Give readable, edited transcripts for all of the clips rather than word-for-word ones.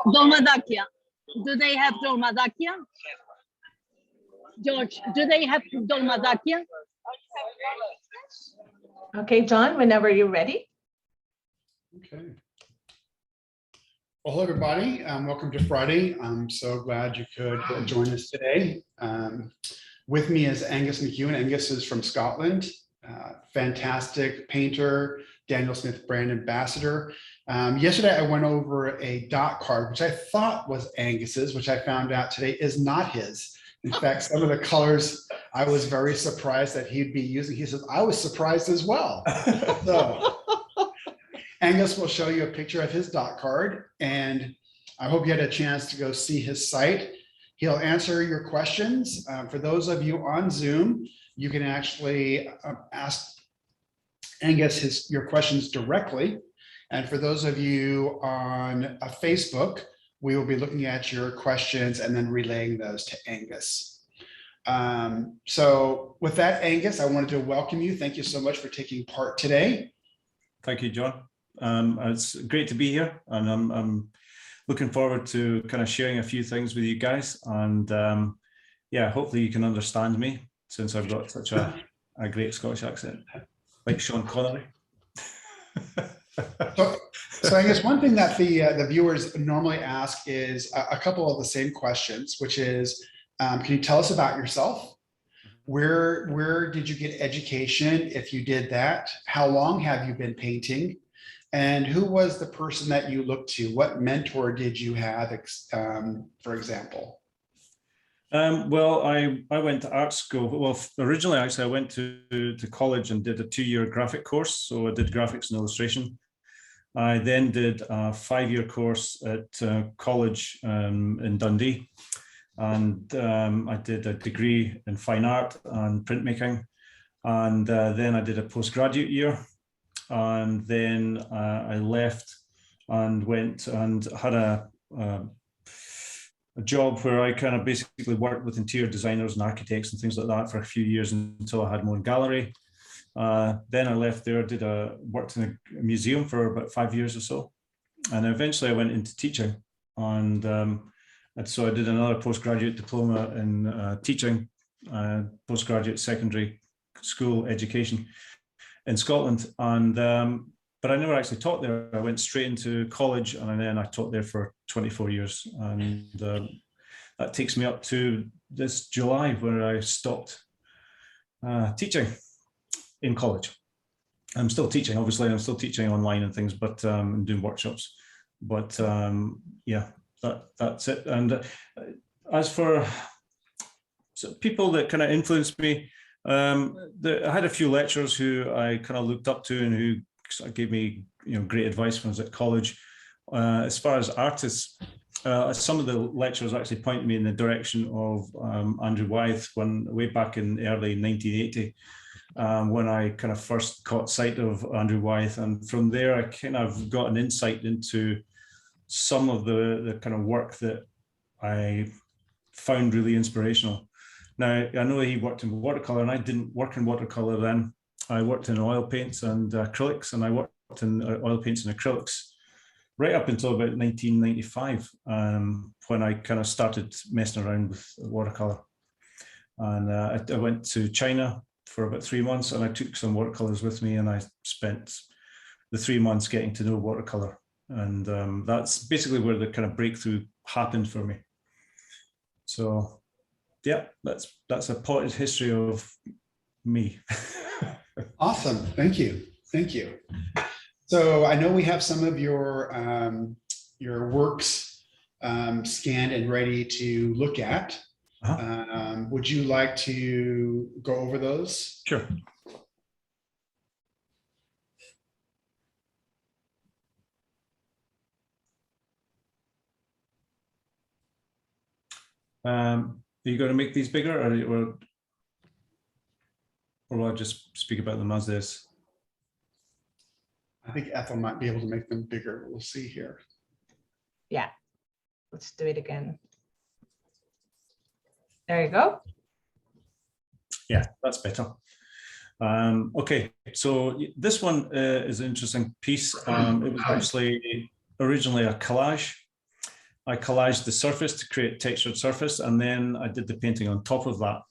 Dolmadakia. Do they have Dolmadakia? George, do they have Dolmadakia? Okay, John, whenever you're ready. Okay. Well, hello, everybody. Welcome to Friday. I'm so glad you could join us today. With me is Angus McEwan. Angus is from Scotland, fantastic painter, Daniel Smith brand ambassador. Yesterday, I went over a dot card, which I thought was Angus's, which I found out today is not his. In fact, some of the colors, I was very surprised that he'd be using. He says, I was surprised as well. So Angus will show you a picture of his dot card, and I hope you had a chance to go see his site. He'll answer your questions. For those of you on Zoom, you can actually ask Angus your questions directly. And for those of you on Facebook, we will be looking at your questions and then relaying those to Angus. So with that, Angus, I wanted to welcome you. Thank you so much for taking part today. Thank you, John. It's great to be here, and I'm looking forward to kind of sharing a few things with you guys. And yeah, hopefully you can understand me since I've got such a great Scottish accent, like Sean Connery. So I guess one thing that the viewers normally ask is a couple of the same questions, which is, can you tell us about yourself? Where did you get education, if you did that? How long have you been painting? And who was the person that you looked to? What mentor did you have, for example? Well, I went to art school. Well, originally, actually, I went to college and did a 2-year graphic course. So I did graphics and illustration. I then did a 5-year course at college in Dundee. And I did a degree in fine art and printmaking. And then I did a postgraduate year. And then I left and went and had a job where I kind of basically worked with interior designers and architects and things like that for a few years until I had my own gallery. Then I left there, worked in a museum for about 5 years or so. And eventually I went into teaching. And so I did another postgraduate diploma in teaching, postgraduate secondary school education in Scotland. And but I never actually taught there. I went straight into college, and then I taught there for 24 years. And that takes me up to this July, where I stopped teaching in college. I'm still teaching, obviously. I'm still teaching online and things, but I'm doing workshops. But yeah, that's it. And as for people that kind of influenced me, I had a few lecturers who I kind of looked up to and who gave me, great advice when I was at college. As far as artists, some of the lecturers actually pointed me in the direction of Andrew Wyeth way back in early 1980, when I kind of first caught sight of Andrew Wyeth. And from there, I kind of got an insight into some of the kind of work that I found really inspirational. Now, I know he worked in watercolor, and I didn't work in watercolor then. I worked in oil paints and acrylics, and I worked in oil paints and acrylics right up until about 1995, when I kind of started messing around with watercolor. And I went to China for about 3 months, and I took some watercolors with me, and I spent the 3 months getting to know watercolor. And that's basically where the kind of breakthrough happened for me. So yeah, that's a potted history of me. Awesome. Thank you. Thank you. So I know we have some of your works scanned and ready to look at. Would you like to go over those? Sure. Are you going to make these bigger, or will I just speak about them as is? I think Ethel might be able to make them bigger. We'll see here. Yeah, let's do it again. There you go. Yeah, that's better. Okay, so this one is an interesting piece. It was actually originally a collage, I collaged the surface to create textured surface, and then I did the painting on top of that.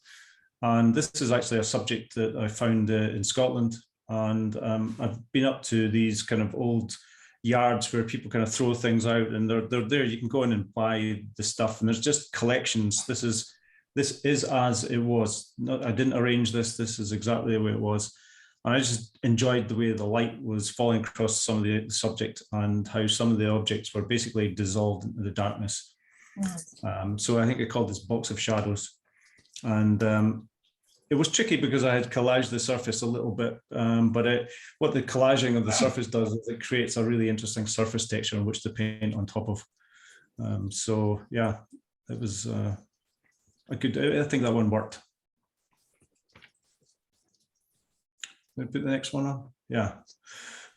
And this is actually a subject that I found in Scotland. And I've been up to these kind of old yards where people kind of throw things out, and they're there. You can go in and buy the stuff, and there's just collections. This is as it was. I didn't arrange this. This is exactly the way it was. And I just enjoyed the way the light was falling across some of the subject and how some of the objects were basically dissolved into the darkness. So I think I called this Box of Shadows. And it was tricky because I had collaged the surface a little bit, but what the collaging of the surface does is it creates a really interesting surface texture on which to paint on top of. So yeah, it was I think that one worked. Let me put the next one on. Yeah.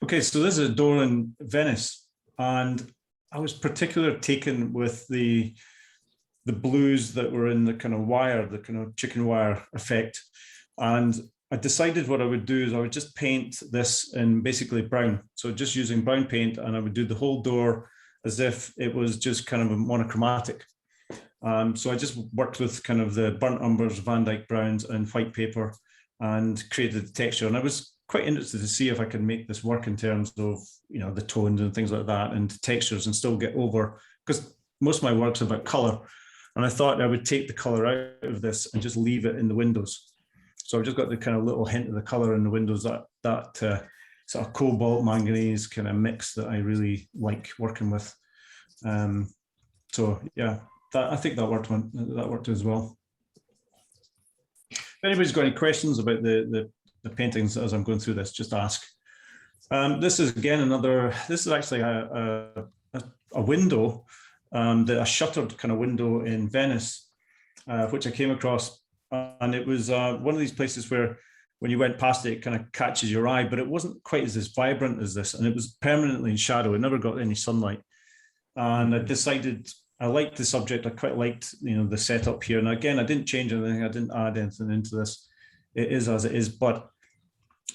Okay, so this is a door in Venice, and I was particularly taken with the blues that were in the kind of wire, the kind of chicken wire effect. And I decided what I would do is I would just paint this in basically brown. So just using brown paint, and I would do the whole door as if it was just kind of a monochromatic. So I just worked with kind of the burnt umbers, Van Dyke browns and white paper and created the texture. And I was quite interested to see if I could make this work in terms of, you know, the tones and things like that and textures and still get over, because most of my work's about color. And I thought I would take the color out of this and just leave it in the windows. So I've just got the kind of little hint of the color in the windows, that sort of cobalt manganese kind of mix that I really like working with. So yeah, I think that worked as well. If anybody's got any questions about the paintings as I'm going through this, just ask. This is again this is actually a window, a shuttered kind of window in Venice, which I came across. And it was one of these places where when you went past it, it kind of catches your eye, but it wasn't quite as vibrant as this. And it was permanently in shadow. It never got any sunlight. And I decided I liked the subject. I quite liked, you know, the setup here. And again, I didn't change anything. I didn't add anything into this. It is as it is, but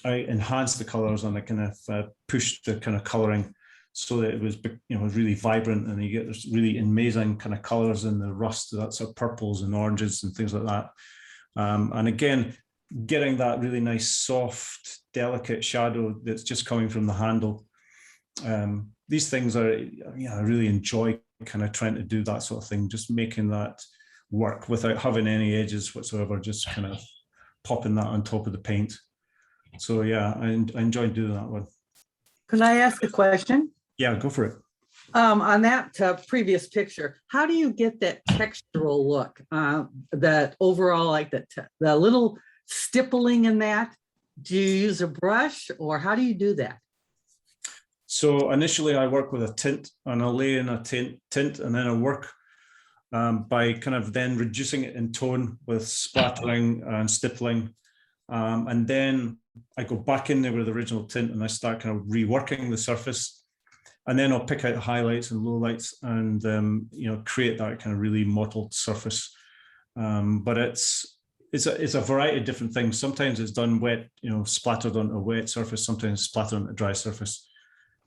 I enhanced the colors and I kind of pushed the kind of coloring so that it was, you know, really vibrant, and you get this really amazing kind of colors in the rust, that's sort of purples and oranges and things like that. And again, getting that really nice, soft, delicate shadow that's just coming from the handle. These things are, you know, I really enjoy kind of trying to do that sort of thing, just making that work without having any edges whatsoever, just kind of popping that on top of the paint. So yeah, I enjoyed doing that one. Could I ask a question? Yeah, go for it. On that previous picture, how do you get that textural look? That overall, like the little stippling in that? Do you use a brush, or how do you do that? So initially I work with a tint, and I'll lay in a tint, and then I work by kind of then reducing it in tone with splattering and stippling. And then I go back in there with the original tint and I start kind of reworking the surface. And then I'll pick out highlights and lowlights and, you know, create that kind of really mottled surface. But it's a variety of different things. Sometimes it's done wet, you know, splattered on a wet surface, sometimes splattered on a dry surface.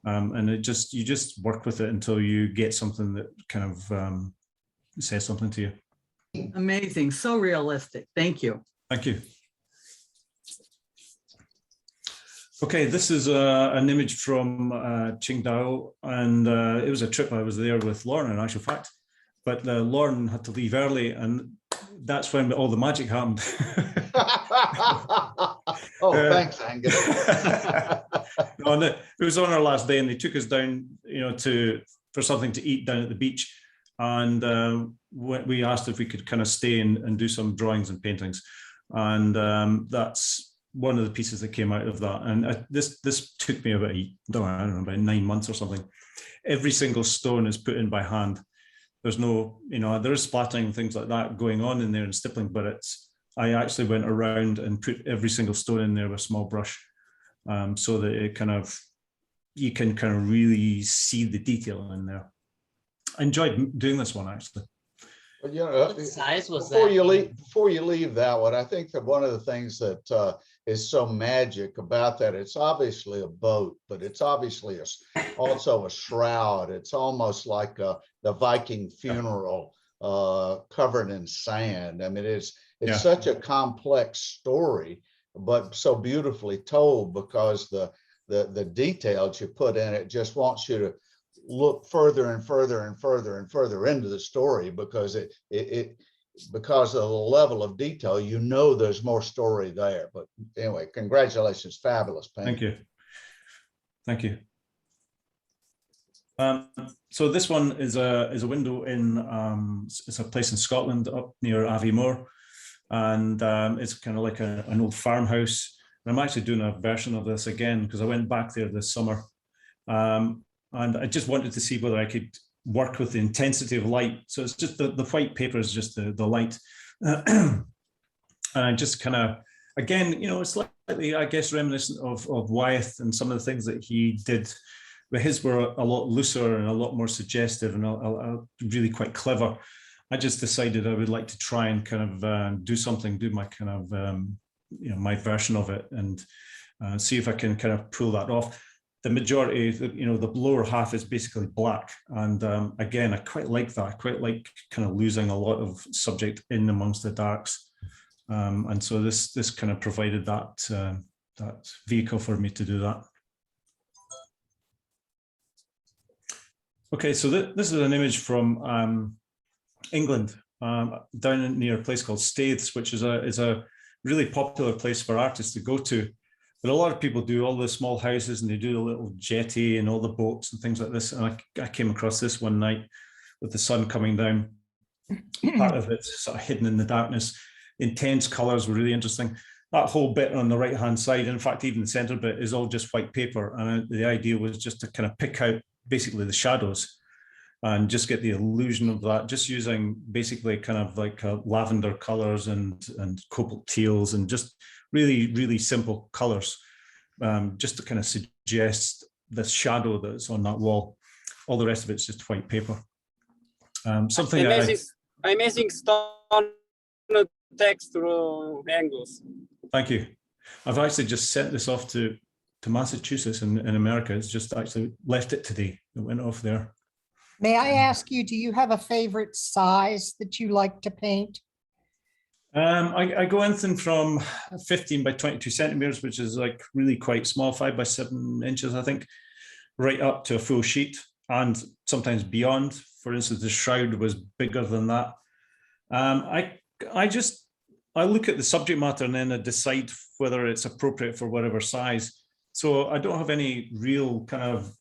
And you just work with it until you get something that kind of says something to you. Amazing, so realistic. Thank you. Thank you. Okay, this is an image from Qingdao, and it was a trip I was there with Lauren, in actual fact. But Lauren had to leave early, and that's when all the magic happened. Oh, thanks, Angus. It was on our last day, and they took us down, you know, for something to eat down at the beach, and we asked if we could kind of stay and do some drawings and paintings, and that's one of the pieces that came out of that. And this took me about, I don't know, about 9 months or something. Every single stone is put in by hand. There's no, you know, there is splattering and things like that going on in there and stippling, but I actually went around and put every single stone in there with a small brush, so that it kind of, you can kind of really see the detail in there. I enjoyed doing this one, actually. But, you know, What size was before that? you leave that one, I think that one of the things that is so magic about that. It's obviously a boat, but it's obviously also a shroud. It's almost like the Viking funeral covered in sand. I mean, it's such a complex story, but so beautifully told, because the details you put in it just wants you to look further and further and further and further into the story, because because of the level of detail, you know there's more story there. But anyway, congratulations, fabulous painting. Thank you. So this one is a window in it's a place in Scotland up near Aviemore, and it's kind of like an old farmhouse. And I'm actually doing a version of this again because I went back there this summer, and I just wanted to see whether I could work with the intensity of light. So it's just the white paper is just the light, and I just kind of, again, you know, it's slightly, I guess, reminiscent of Wyeth and some of the things that he did, but his were a lot looser and a lot more suggestive and really quite clever. I just decided I would like to try and kind of do my kind of you know, my version of it, and see if I can kind of pull that off. The majority, you know, the lower half is basically black, and again, I quite like that. I quite like kind of losing a lot of subject in amongst the darks, and so this kind of provided that that vehicle for me to do that. Okay, so this is an image from England, down near a place called Staithes, which is a really popular place for artists to go to. But a lot of people do all the small houses, and they do a little jetty and all the boats and things like this. And I came across this one night with the sun coming down. Part of it sort of hidden in the darkness. Intense colors were really interesting. That whole bit on the right-hand side, in fact, even the center bit, is all just white paper. And the idea was just to kind of pick out basically the shadows and just get the illusion of that, just using basically kind of like lavender colors and cobalt teals and just really, really simple colors, just to kind of suggest the shadow that's on that wall. All the rest of it's just white paper. Something amazing stone text through Angus. Thank you. I've actually just sent this off to Massachusetts in America. It's just actually left it today. It went off there. May I ask you, do you have a favorite size that you like to paint? I go anything from 15 by 22 centimeters, which is like really quite small, 5 by 7 inches, I think, right up to a full sheet, and sometimes beyond. For instance, the shroud was bigger than that. I look at the subject matter and then I decide whether it's appropriate for whatever size. So I don't have any real kind of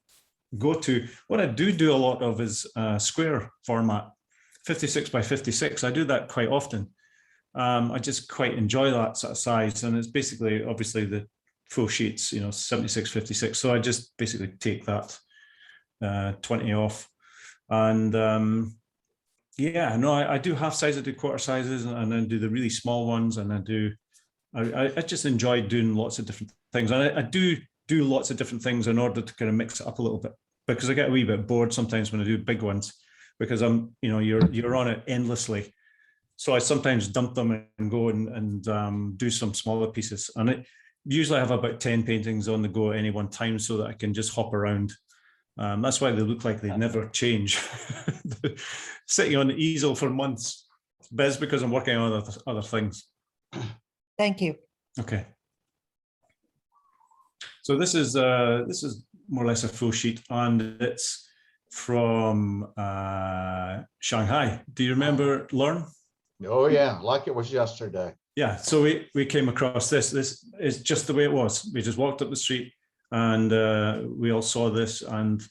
go-to. What I do a lot of is square format, 56 by 56. I do that quite often. I just quite enjoy that sort of size, and it's basically obviously the full sheets, you know, 76, 56. So I just basically take that 20 off, and yeah, no, I do half size, I do quarter sizes, and then do the really small ones, and I just enjoy doing lots of different things, and I do lots of different things in order to kind of mix it up a little bit, because I get a wee bit bored sometimes when I do big ones, because you know, you're on it endlessly. So I sometimes dump them and go and do some smaller pieces. And I usually have about 10 paintings on the go at any one time, so that I can just hop around. That's why they look like they never change. Sitting on the easel for months, but it's because I'm working on other things. Thank you. Okay. So this is more or less a full sheet, and it's from Shanghai. Do you remember, Lauren? Oh yeah, like it was yesterday. Yeah, so we came across this. This is just the way it was. We just walked up the street, and we all saw this. And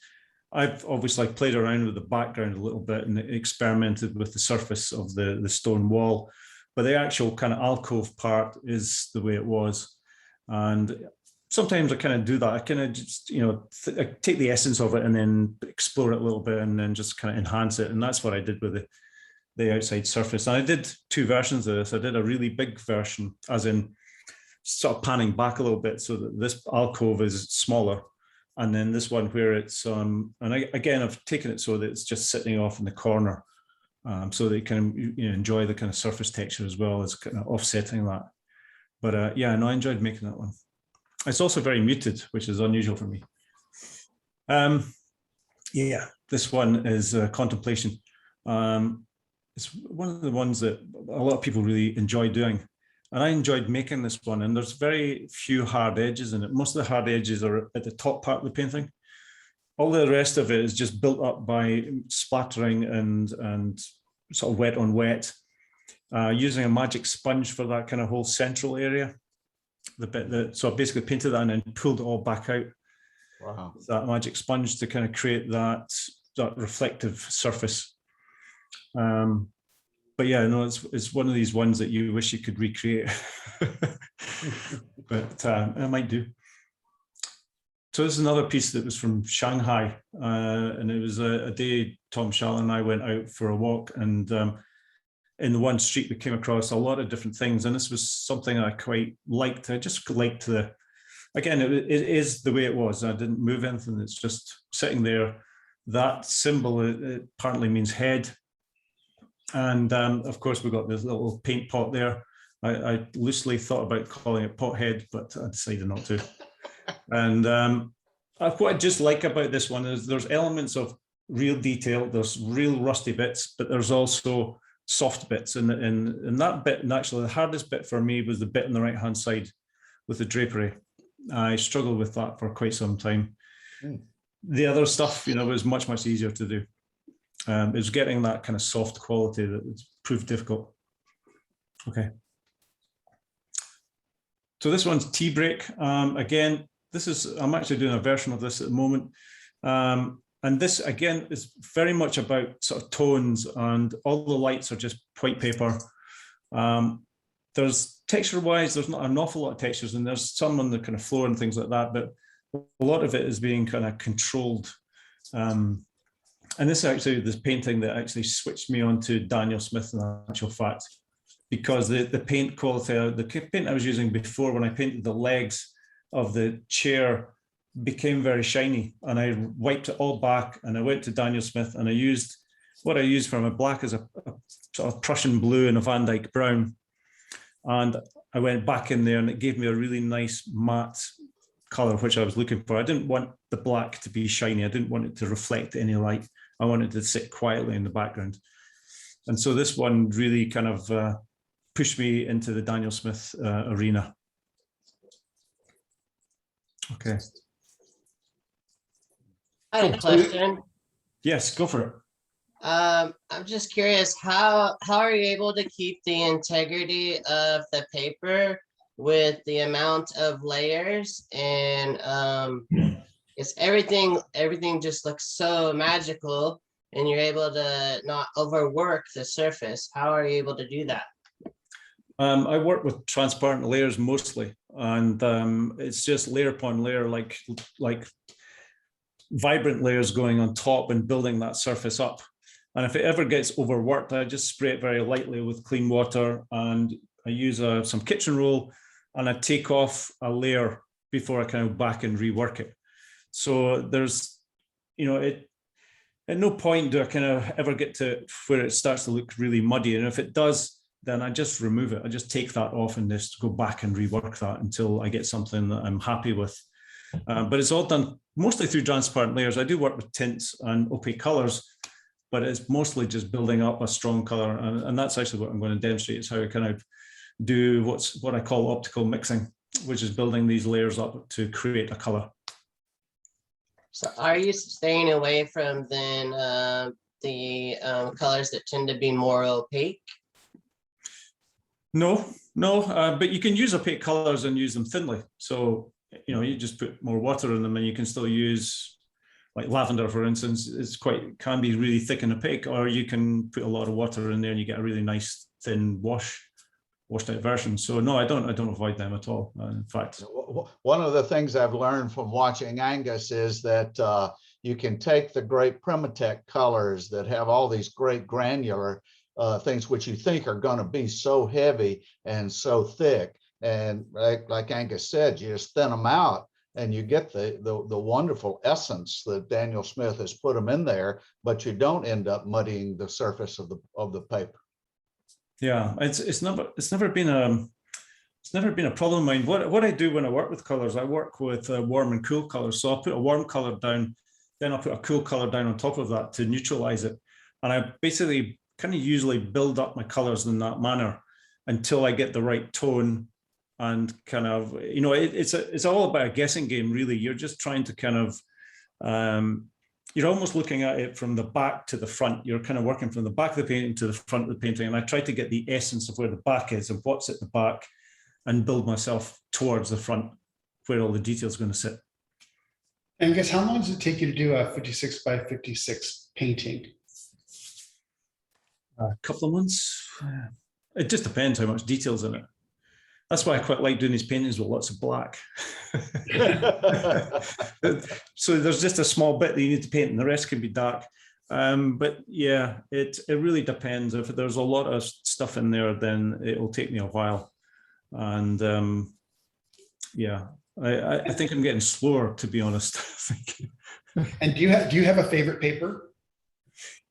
I've obviously played around with the background a little bit and experimented with the surface of the stone wall, but the actual kind of alcove part is the way it was. And sometimes I kind of do that. I kind of just, you know, I take the essence of it and then explore it a little bit and then just kind of enhance it. And that's what I did with the outside surface. And I did two versions of this. I did a really big version, as in sort of panning back a little bit so that this alcove is smaller. And then this one where it's, and again, I've taken it so that it's just sitting off in the corner, so that you can enjoy the kind of surface texture as well as kind of offsetting that. But yeah, no, I enjoyed making that one. It's also very muted, which is unusual for me. Yeah, this one is Contemplation. It's one of the ones that a lot of people really enjoy doing. And I enjoyed making this one, and there's very few hard edges in it. Most of the hard edges are at the top part of the painting. All the rest of it is just built up by splattering and sort of wet on wet, using a magic sponge for that kind of whole central area. The bit that, so I basically painted that and then pulled it all back out. Wow. That magic sponge to kind of create that reflective surface. But yeah, no, it's one of these ones that you wish you could recreate, but I might do. So this is another piece that was from Shanghai, and it was a day Tom Shall and I went out for a walk, and in the one street we came across a lot of different things, and this was something I quite liked. I just liked again, it is the way it was. I didn't move anything, it's just sitting there. That symbol, it apparently means head. And of course, we've got this little paint pot there. I loosely thought about calling it pothead, but I decided not to. And what I just like about this one is there's elements of real detail, there's real rusty bits, but there's also soft bits. And that bit, and actually the hardest bit for me was the bit on the right-hand side with the drapery. I struggled with that for quite some time. The other stuff, was much, much easier to do. It was getting that kind of soft quality that proved difficult. Okay. So this one's Tea Break. Again, I'm actually doing a version of this at the moment. And this, again, is very much about sort of tones, and all the lights are just white paper. There's texture-wise, there's not an awful lot of textures, and there's some on the kind of floor and things like that, but a lot of it is being kind of controlled. And this painting that actually switched me on to Daniel Smith in actual fact, because the paint quality, the paint I was using before when I painted the legs of the chair became very shiny, and I wiped it all back and I went to Daniel Smith and I used what I used from a black as a sort of Prussian blue and a Van Dyke brown. And I went back in there and it gave me a really nice matte color, which I was looking for. I didn't want the black to be shiny. I didn't want it to reflect any light. I wanted it to sit quietly in the background. And so this one really kind of pushed me into the Daniel Smith arena. Okay. I have a question. Yes, go for it. I'm just curious, how are you able to keep the integrity of the paper with the amount of layers, and it's everything just looks so magical, and you're able to not overwork the surface. How are you able to do that? I work with transparent layers mostly, and it's just layer upon layer, like vibrant layers going on top and building that surface up. And if it ever gets overworked, I just spray it very lightly with clean water, and I use some kitchen roll, and I take off a layer before I kind of back and rework it. So there's, at no point do I kind of ever get to where it starts to look really muddy. And if it does, then I just remove it. I just take that off and just go back and rework that until I get something that I'm happy with. But it's all done mostly through transparent layers. I do work with tints and opaque colors, but it's mostly just building up a strong color. And that's actually what I'm going to demonstrate, is how I kind of do what I call optical mixing, which is building these layers up to create a color. So are you staying away from then the colors that tend to be more opaque? No, but you can use opaque colors and use them thinly. So, you just put more water in them, and you can still use, like lavender, for instance, can be really thick and opaque, or you can put a lot of water in there and you get a really nice thin washed out version. So no, I don't avoid them at all. In fact, one of the things I've learned from watching Angus is that you can take the great Primatech colors that have all these great granular things which you think are going to be so heavy and so thick, and like Angus said, you just thin them out and you get the wonderful essence that Daniel Smith has put them in there, but you don't end up muddying the surface of the paper. Yeah, it's never been It's never been a problem of mine. What I do when I work with colors, I work with warm and cool colors. So I'll put a warm color down, then I'll put a cool color down on top of that to neutralize it. And I basically kind of usually build up my colors in that manner until I get the right tone. And kind of, you know, it's all about a guessing game, really. You're just trying to kind of, you're almost looking at it from the back to the front. You're kind of working from the back of the painting to the front of the painting. And I try to get the essence of where the back is and what's at the back and build myself towards the front where all the details are going to sit. Angus, how long does it take you to do a 56 by 56 painting? A couple of months. It just depends how much detail's in it. That's why I quite like doing these paintings with lots of black. So there's just a small bit that you need to paint and the rest can be dark. But yeah, it really depends. If there's a lot of stuff in there, then it will take me a while. And yeah, I think I'm getting slower, to be honest. And do you have a favorite paper?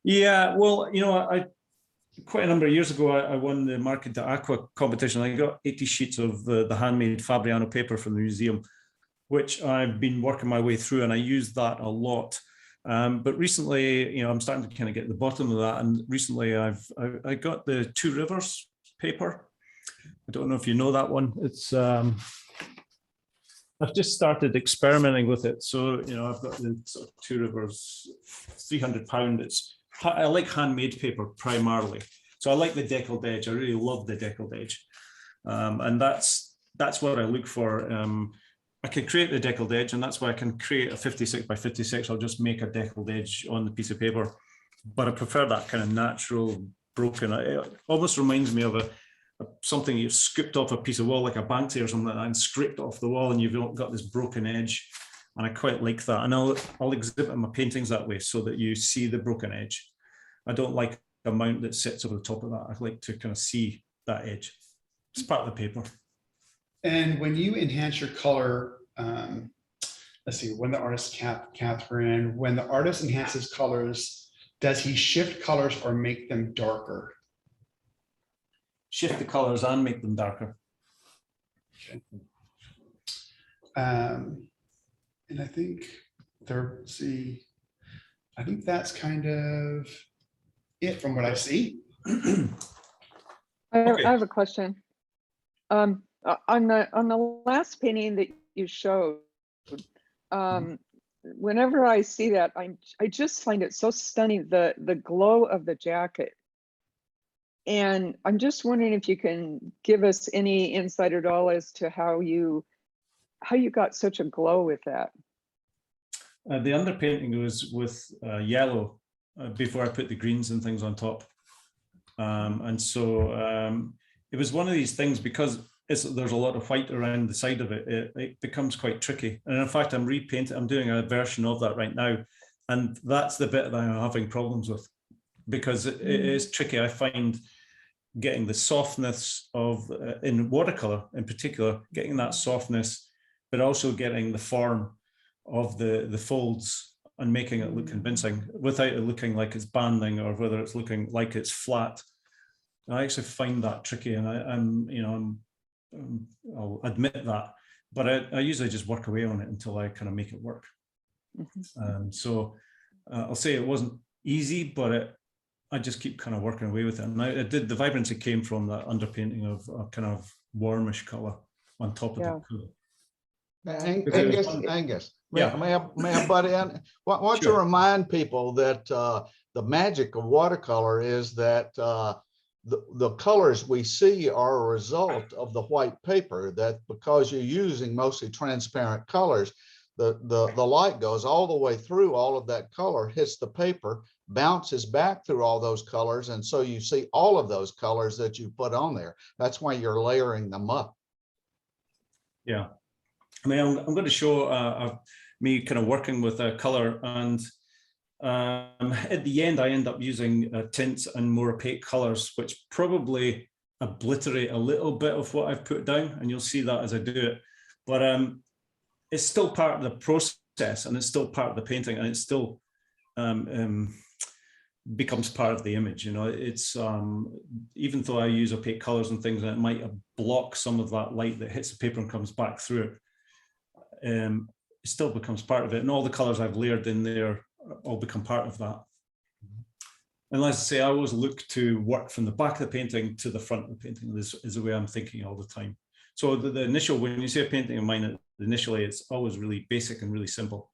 Yeah, well, you know, quite a number of years ago, I won the Market de Aqua competition. I got 80 sheets of the handmade Fabriano paper from the museum, which I've been working my way through, and I used that a lot. But recently, you know, I'm starting to kind of get to the bottom of that. And recently, I got the Two Rivers paper. I don't know if you know that one. It's I've just started experimenting with it. So, you know, I've got the sort of Two Rivers 300 £. I like handmade paper primarily. So I like the deckled edge. I really love the deckled edge. And that's what I look for. I can create the deckled edge, and that's why I can create a 56 by 56. I'll just make a deckled edge on the piece of paper. But I prefer that kind of natural broken. It almost reminds me of something you've scooped off a piece of wall, like a Banksy or something like that, and scraped off the wall, and you've got this broken edge. And I quite like that. And I'll exhibit my paintings that way so that you see the broken edge. I don't like a mount that sits over the top of that. I like to kind of see that edge. It's part of the paper. And when you enhance your color, let's see, when the artist, Catherine, when the artist enhances colors, does he shift colors or make them darker? Shift the colors and make them darker. Okay. And I think I think that's kind of it from what I see. I Okay. have a question. On the last painting that you showed, whenever I see that, I just find it so stunning, the glow of the jacket. And I'm just wondering if you can give us any insight at all as to how you got such a glow with that. The underpainting was with yellow before I put the greens and things on top. And so it was one of these things, because there's a lot of white around the side of it, it becomes quite tricky. And in fact, I'm doing a version of that right now. And that's the bit that I'm having problems with, because it is tricky. I find getting the softness of, in watercolor in particular, getting that softness, but also getting the form of the folds and making it look convincing without it looking like it's banding or whether it's looking like it's flat. I actually find that tricky, and I'll admit that, but I usually just work away on it until I kind of make it work. So I'll say it wasn't easy, but I just keep kind of working away with it. And the vibrancy came from that underpainting of a kind of warmish color on top of the color. Angus, Yeah. may I butt in? I want to Sure. remind people that the magic of watercolor is that the colors we see are a result of the white paper, that because you're using mostly transparent colors, the light goes all the way through all of that color, hits the paper, bounces back through all those colors, and so you see all of those colors that you put on there. That's why you're layering them up. Yeah. I mean, I'm going to show me kind of working with a color, and at the end, I end up using tints and more opaque colors, which probably obliterate a little bit of what I've put down, and you'll see that as I do it. But it's still part of the process, and it's still part of the painting, and it's still becomes part of the image. You know, it's even though I use opaque colors and things, and it might block some of that light that hits the paper and comes back through it, it still becomes part of it. And all the colors I've layered in there all become part of that. And let's say I always look to work from the back of the painting to the front of the painting. This is the way I'm thinking all the time. So the initial, when you see a painting of mine, initially it's always really basic and really simple,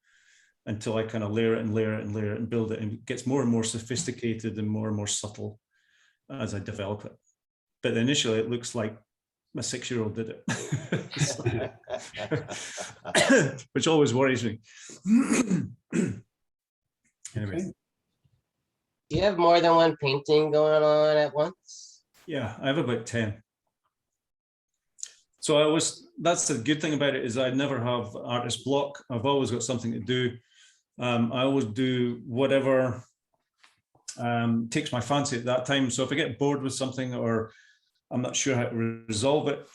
until I kind of layer it and layer it and layer it and build it, and it gets more and more sophisticated and more subtle as I develop it. But initially it looks like a 6-year-old did it, which always worries me. Anyway. Okay. Do you have more than one painting going on at once? Yeah, I have about 10. So that's the good thing about it, is I never have artist block. I've always got something to do. I always do whatever takes my fancy at that time. So if I get bored with something or I'm not sure how to resolve it,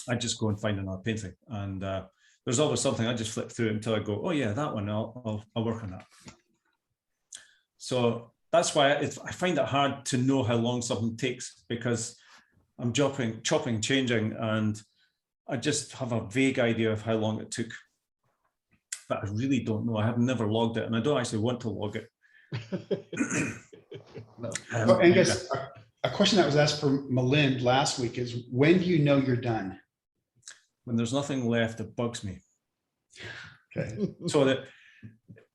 I just go and find another painting. And there's always something, I just flip through it until I go, oh yeah, that one, I'll work on that. So that's why I find it hard to know how long something takes, because I'm chopping, changing, and I just have a vague idea of how long it took. But I really don't know. I have never logged it, and I don't actually want to log it. No. Angus, a question that was asked for Malind last week is, when do you know you're done? When there's nothing left that bugs me. Okay. So that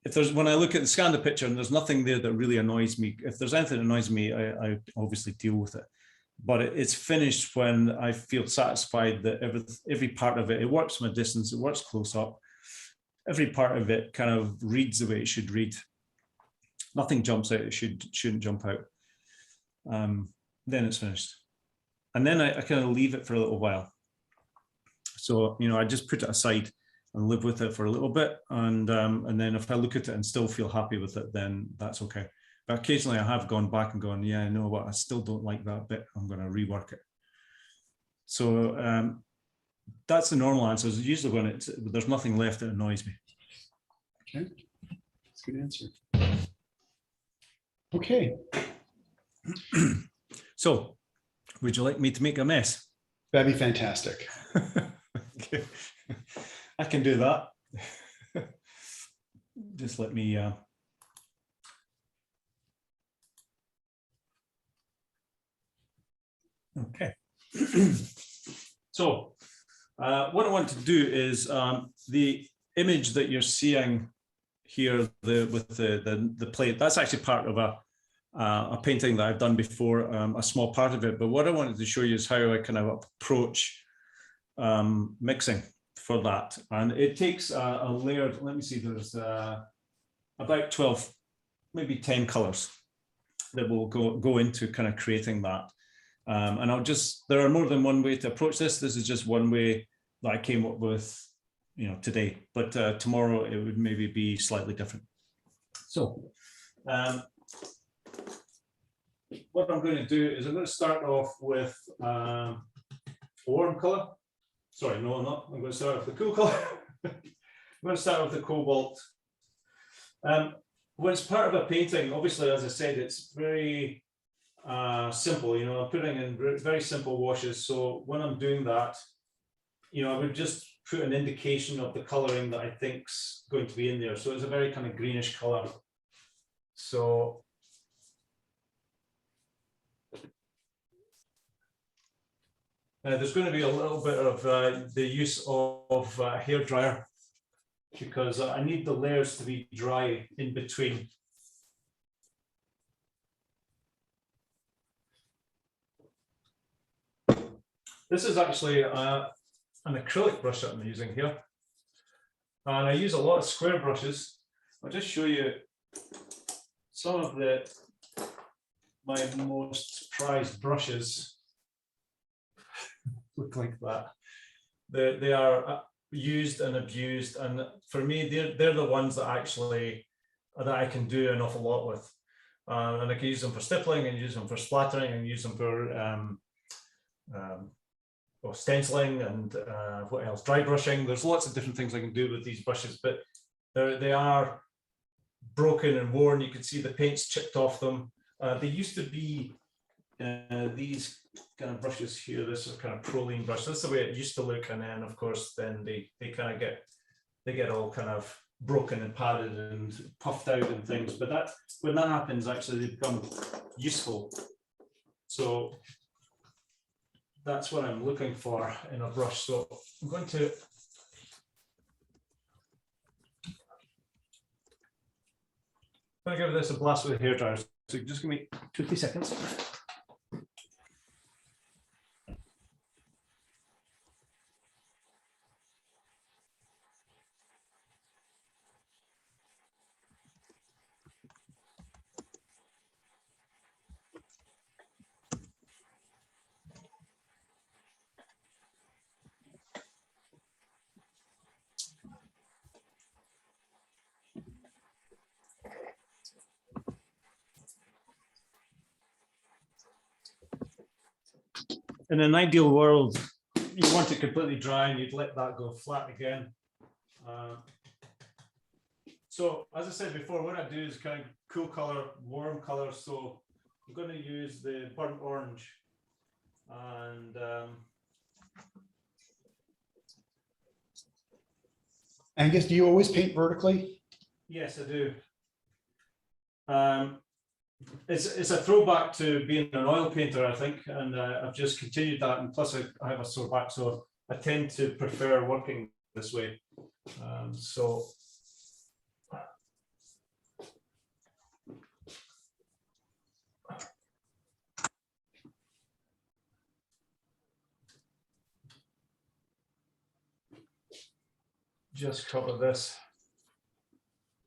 if there's, when I look at the scan the picture and there's nothing there that really annoys me, if there's anything that annoys me, I obviously deal with it. But it's finished when I feel satisfied that every part of it, it works from a distance, it works close up. Every part of it kind of reads the way it should read. Nothing jumps out, it shouldn't jump out. Then it's finished. And then I kind of leave it for a little while. So, you know, I just put it aside and live with it for a little bit. And then if I look at it and still feel happy with it, then that's okay. But occasionally I have gone back and gone, yeah, I know what, I still don't like that bit. I'm going to rework it. So that's the normal answer. Is usually when there's nothing left that annoys me. Okay, that's a good answer. Okay. So, would you like me to make a mess? That'd be fantastic. Okay. I can do that. Just let me. Okay. So, what I want to do is the image that you're seeing here, with the plate. That's actually part of a painting that I've done before, a small part of it. But what I wanted to show you is how I kind of approach mixing for that. And it takes a layered, let me see, there's about 12, maybe 10 colors that will go into kind of creating that. And there are more than one way to approach this. This is just one way that I came up with, you know, today, but tomorrow it would maybe be slightly different. So what I'm going to do is I'm going to start off with a warm color. Sorry, no, I'm not. I'm going to start with the cool color. I'm going to start with the cobalt. When it's part of a painting, obviously, as I said, it's very simple. You know, I'm putting in very simple washes. So when I'm doing that, you know, I would just put an indication of the coloring that I think's going to be in there. So it's a very kind of greenish color. So there's going to be a little bit of the use of hair dryer, because I need the layers to be dry in between. This is actually an acrylic brush that I'm using here. And I use a lot of square brushes. I'll just show you some of my most prized brushes. Look like that. They are used and abused, and for me, they're the ones that actually that I can do an awful lot with. And I can use them for stippling, and use them for splattering, and use them for stenciling, and what else? Dry brushing. There's lots of different things I can do with these brushes, but they are broken and worn. You can see the paint's chipped off them. They used to be these kind of brushes here. This is kind of proline brush. That's the way it used to look, and then of course then they kind of get all kind of broken and padded and puffed out and things. But that when that happens, actually they become useful. So that's what I'm looking for in a brush. So I'm going to give this a blast with a hairdryer. So just give me 20 seconds. In an ideal world, you want it completely dry and you'd let that go flat again. So as I said before, what I do is kind of cool color, warm color. So I'm going to use the burnt orange and Angus, do you always paint vertically? yes, I do. It's a throwback to being an oil painter, I think, and I've just continued that. And plus, I have a sore back, so I tend to prefer working this way. So just cover this.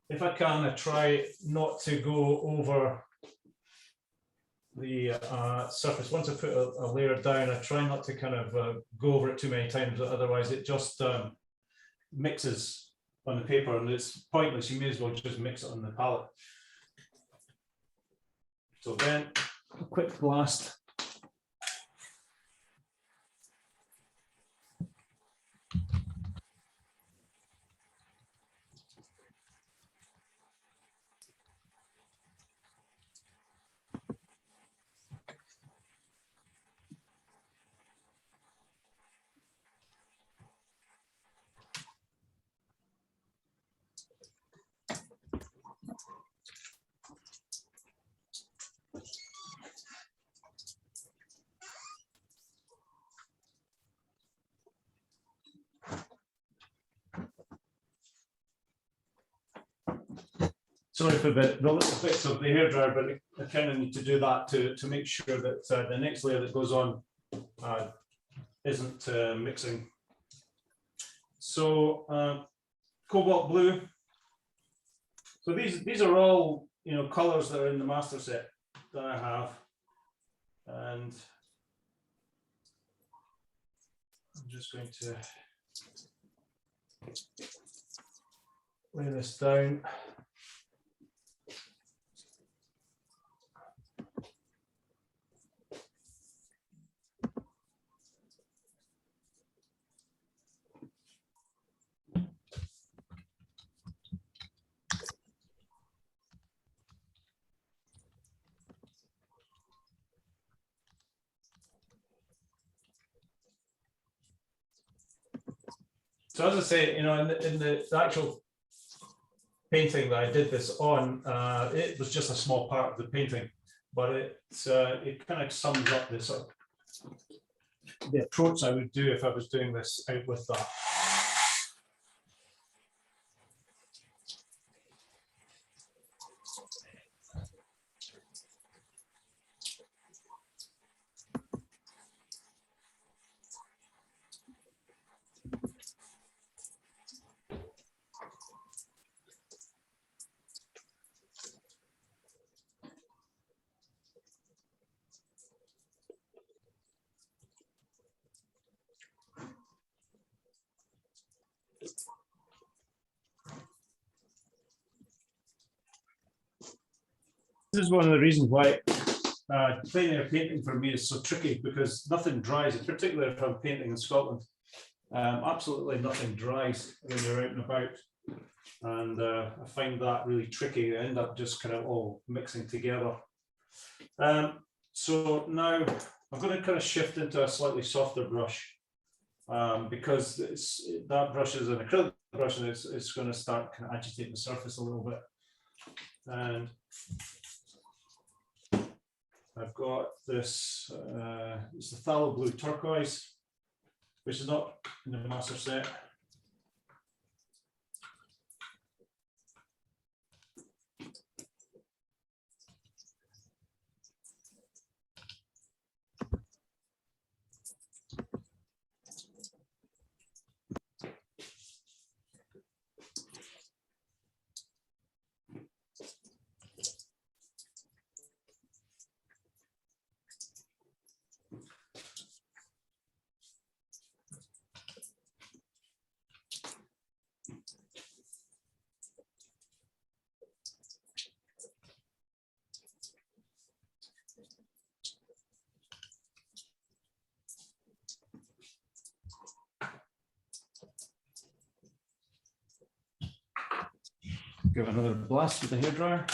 If I can, I try not to go over the surface. Once I put a layer down, I try not to kind of go over it too many times, otherwise it just mixes on the paper and it's pointless. You may as well just mix it on the palette. So then a quick blast. Sorry for the little bits of the hairdryer, but I kind of need to do that to make sure that the next layer that goes on isn't mixing. So cobalt blue. So these are all, you know, colors that are in the master set that I have, and I'm just going to lay this down. So as I say, you know, in the actual painting that I did this on, it was just a small part of the painting, but it kind of sums up the sort of the approach I would do if I was doing this out with that. This is one of the reasons why painting a painting for me is so tricky, because nothing dries, particularly if I'm painting in Scotland. Absolutely nothing dries when you're out and about. And I find that really tricky. I end up just kind of all mixing together. So now I'm going to kind of shift into a slightly softer brush because that brush is an acrylic brush and it's going to start kind of agitating the surface a little bit. And I've got this, it's the phthalo blue turquoise, which is not in the master set. Give it another blast with the hairdryer.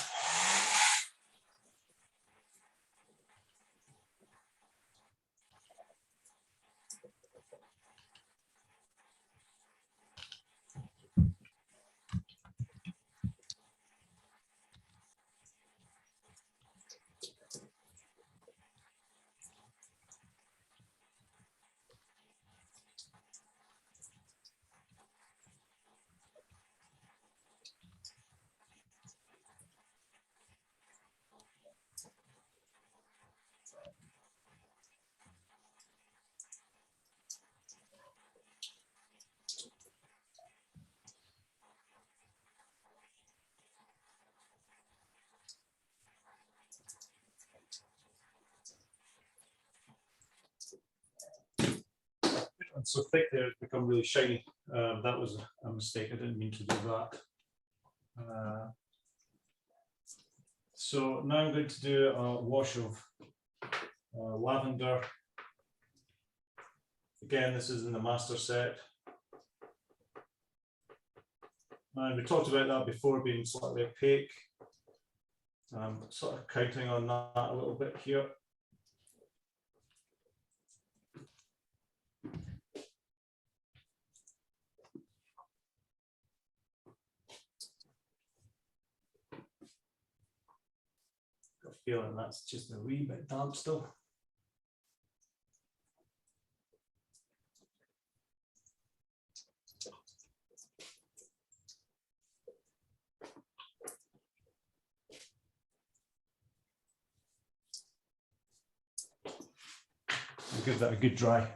And so thick there, it's become really shiny. That was a mistake. I didn't mean to do that. So now I'm going to do a wash of lavender. Again, this is in the master set. And we talked about that before being slightly opaque. Sort of counting on that a little bit here. Got a feeling that's just a wee bit damp still. I'll give that a good dry.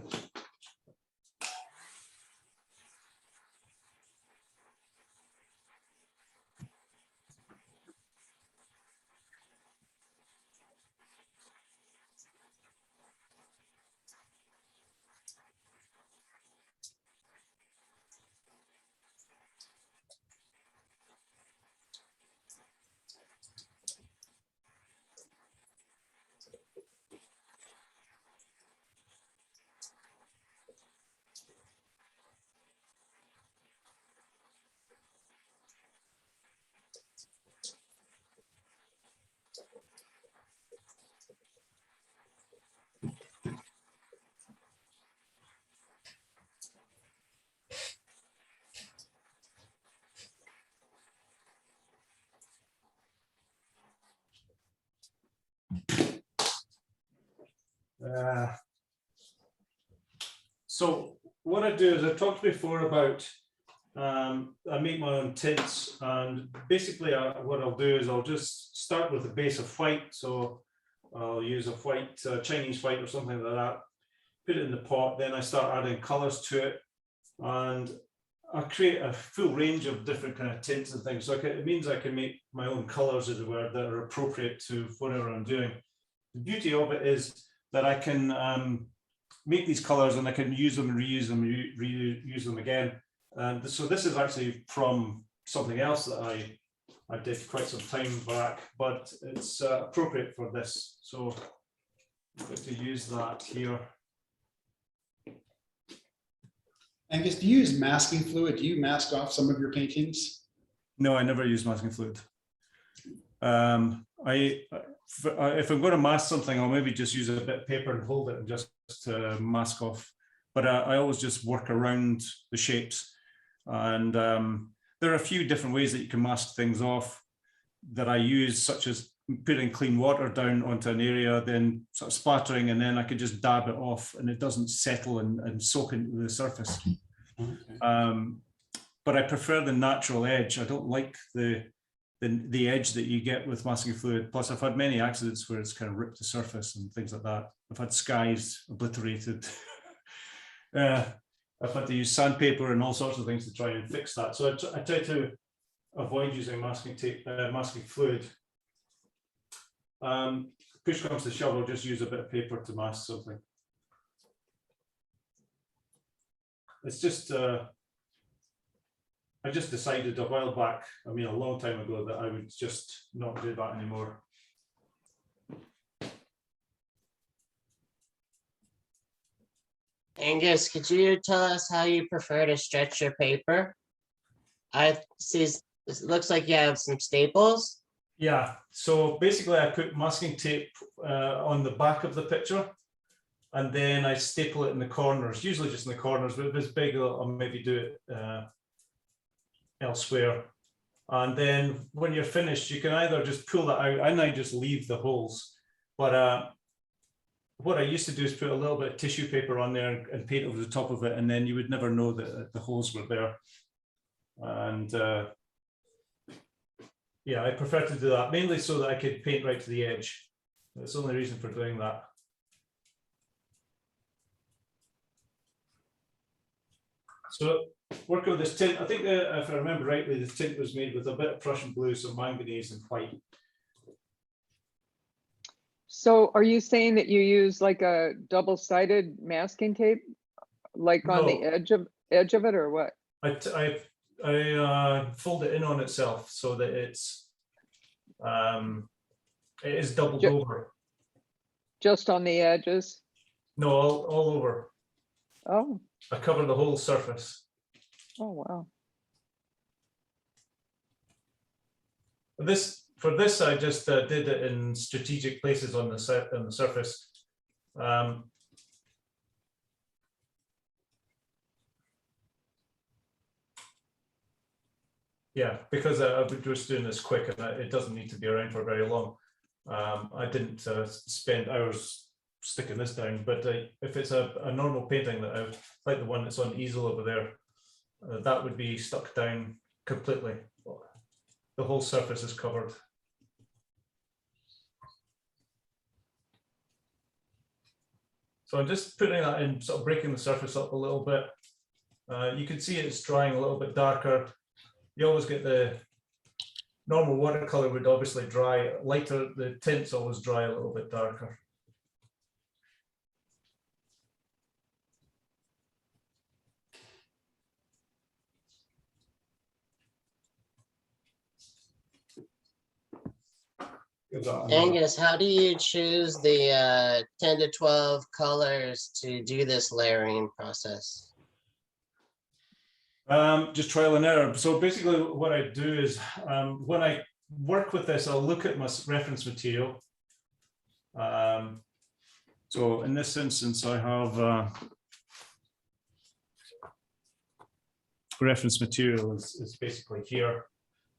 So what I do is I talked before about I make my own tints, and basically what I'll do is I'll just start with a base of white. So I'll use a white Chinese white or something like that, put it in the pot, then I start adding colors to it, and I create a full range of different kind of tints and things. So it means I can make my own colors, as it were, that are appropriate to whatever I'm doing. The beauty of it is that I can make these colors and I can use them and reuse them, reuse them again. And so this is actually from something else that I did quite some time back, but it's appropriate for this. So I'm going to use that here. Angus, do you use masking fluid? Do you mask off some of your paintings? No, I never use masking fluid. If I'm going to mask something, I'll maybe just use a bit of paper and hold it and just mask off. But I always just work around the shapes. And there are a few different ways that you can mask things off that I use, such as putting clean water down onto an area, then sort of splattering, and then I could just dab it off and it doesn't settle and soak into the surface. Okay. But I prefer the natural edge. I don't like the edge that you get with masking fluid. Plus, I've had many accidents where it's kind of ripped the surface and things like that. I've had skies obliterated. I've had to use sandpaper and all sorts of things to try and fix that. So I try to avoid using masking tape, masking fluid. Push comes to shove, I'll just use a bit of paper to mask something. It's just, I just decided a while back, I mean, a long time ago, that I would just not do that anymore. Angus, could you tell us how you prefer to stretch your paper? I see it looks like you have some staples. Yeah, so basically I put masking tape on the back of the picture, and then I staple it in the corners, usually just in the corners, but if it's big, I'll maybe do it elsewhere. And then when you're finished, you can either just pull that out, and I just leave the holes. But what I used to do is put a little bit of tissue paper on there and paint over the top of it, and then you would never know that the holes were there. And yeah, I prefer to do that, mainly so that I could paint right to the edge. That's the only reason for doing that. So work with this tint. I think if I remember rightly, the tint was made with a bit of Prussian blue, some manganese and white. So are you saying that you use like a double-sided masking tape, like on the edge of it, or what? I fold it in on itself so that it's it is doubled over. Just on the edges? No, all over. Oh. I cover the whole surface. Oh, wow. For this, I just did it in strategic places on the surface. Yeah, because I've been just doing this quick, and it doesn't need to be around for very long. I didn't spend hours sticking this down, but if it's a normal painting that I like, the one that's on the easel over there, that would be stuck down completely. The whole surface is covered. So I'm just putting that in, sort of breaking the surface up a little bit. You can see it's drying a little bit darker. You always get the normal watercolor would obviously dry lighter, the tints always dry a little bit darker. Angus, how do you choose the 10 to 12 colors to do this layering process? Just trial and error. So basically what I do is when I work with this, I'll look at my reference material. So in this instance, I have reference material is basically here.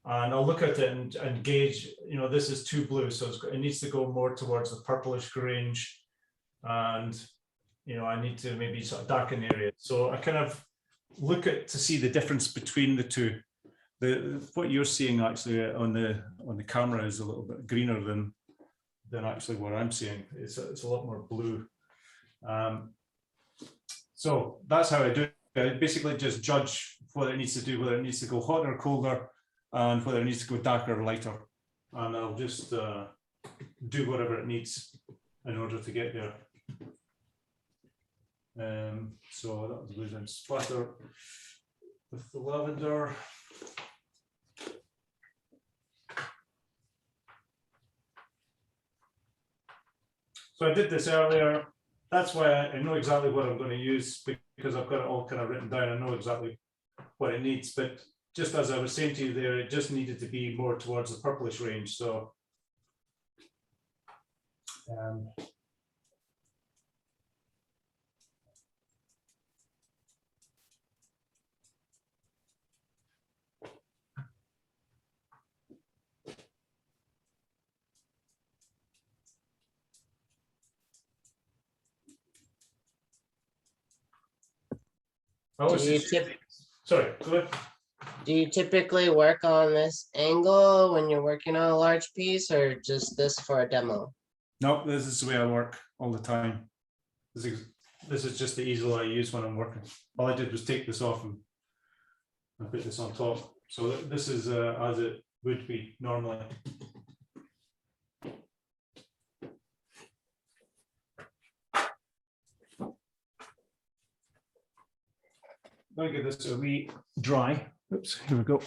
And I'll look at it and gauge, you know, this is too blue, so it needs to go more towards the purplish range. And, you know, I need to maybe sort of darken the area. So I kind of look at to see the difference between the two. What you're seeing actually on the camera is a little bit greener than actually what I'm seeing. It's a lot more blue. So that's how I do it. I basically just judge what it needs to do, whether it needs to go hotter or colder, and whether it needs to go darker or lighter. And I'll just do whatever it needs in order to get there. So that was losing splatter with the lavender. So I did this earlier. that's why I know exactly what I'm going to use, because I've got it all kind of written down. I know exactly what it needs, but just as I was saying to you there, it just needed to be more towards the purplish range. So sorry, go ahead. Do you typically work on this angle when you're working on a large piece, or just this for a demo? No, this is the way I work all the time. This is just the easel I use when I'm working. All I did was take this off and put this on top. So this is as it would be normally. I'm going to give this a wee dry. Oops, here we go.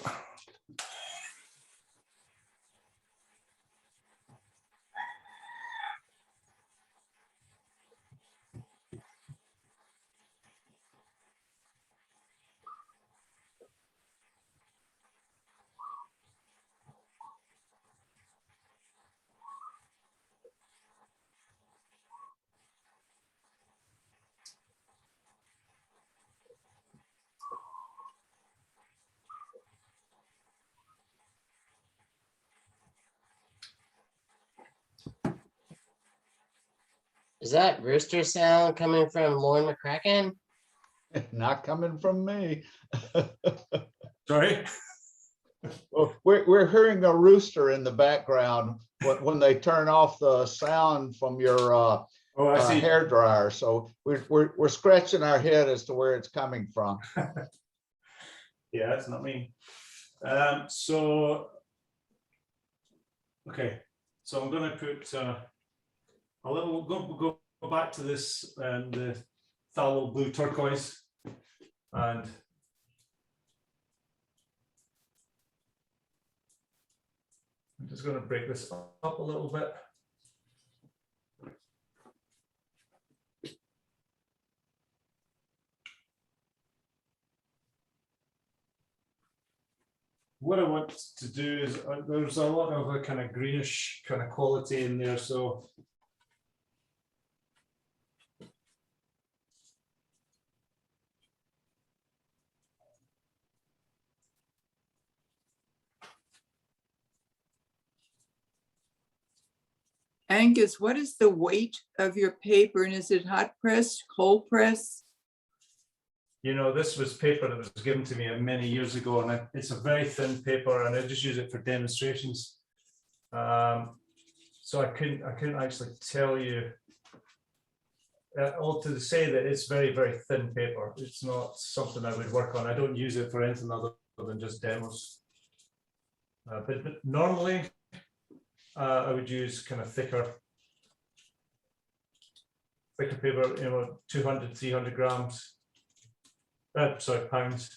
Is that rooster sound coming from Lauren McCracken? Not coming from me. Sorry. Well, we're hearing a rooster in the background when they turn off the sound from your hair dryer. So we're scratching our head as to where it's coming from. Yeah, it's not me. So, okay. So I'm going to put a little, go back to this and the phthalo blue turquoise, and I'm just going to break this up a little bit. What I want to do is there's a lot of a kind of greenish kind of quality in there, so Angus, what is the weight of your paper, and is it hot pressed, cold pressed? you know, this was paper that was given to me many years ago, and it's a very thin paper, and I just use it for demonstrations. So I couldn't actually tell you. All to say that it's very, very thin paper. It's not something I would work on. I don't use it for anything other than just demos. But normally, I would use kind of thicker paper, you know, 200, 300 grams. Sorry, pounds.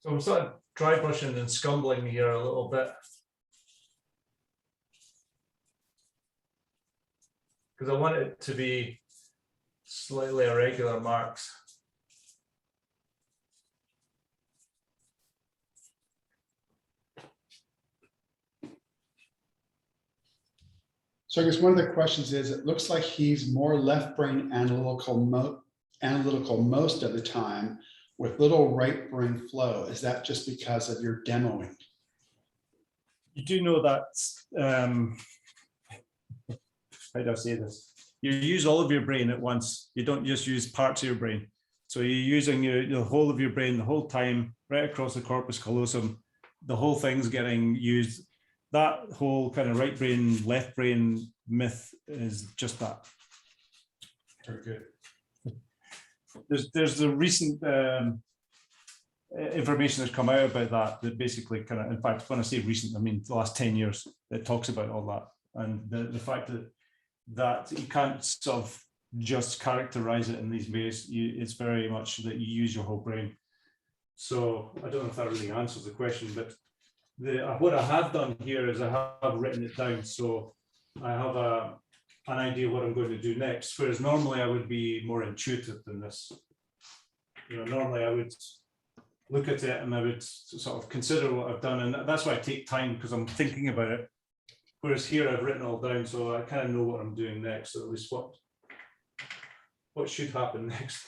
So I'm sort of dry brushing and scumbling here a little bit, because I want it to be slightly irregular marks. So I guess one of the questions is, it looks like he's more left brain analytical most of the time with little right brain flow. Is that just because of your demoing? You do know that, how do I say this? You use all of your brain at once. You don't just use parts of your brain. So you're using the whole of your brain the whole time, right across the corpus callosum. The whole thing's getting used. That whole kind of right brain, left brain myth is just that. Very good. There's a recent information that's come out about that basically kind of, in fact, when I say recent, I mean the last 10 years, it talks about all that. And the fact that you can't sort of just characterize it in these ways, it's very much that you use your whole brain. So I don't know if that really answers the question, but what I have done here is I have written it down. So I have an idea what I'm going to do next, whereas normally I would be more intuitive than this. You know, normally I would look at it and I would sort of consider what I've done, and that's why I take time, because I'm thinking about it. Whereas here I've written all down, so I kind of know what I'm doing next, or at least what should happen next.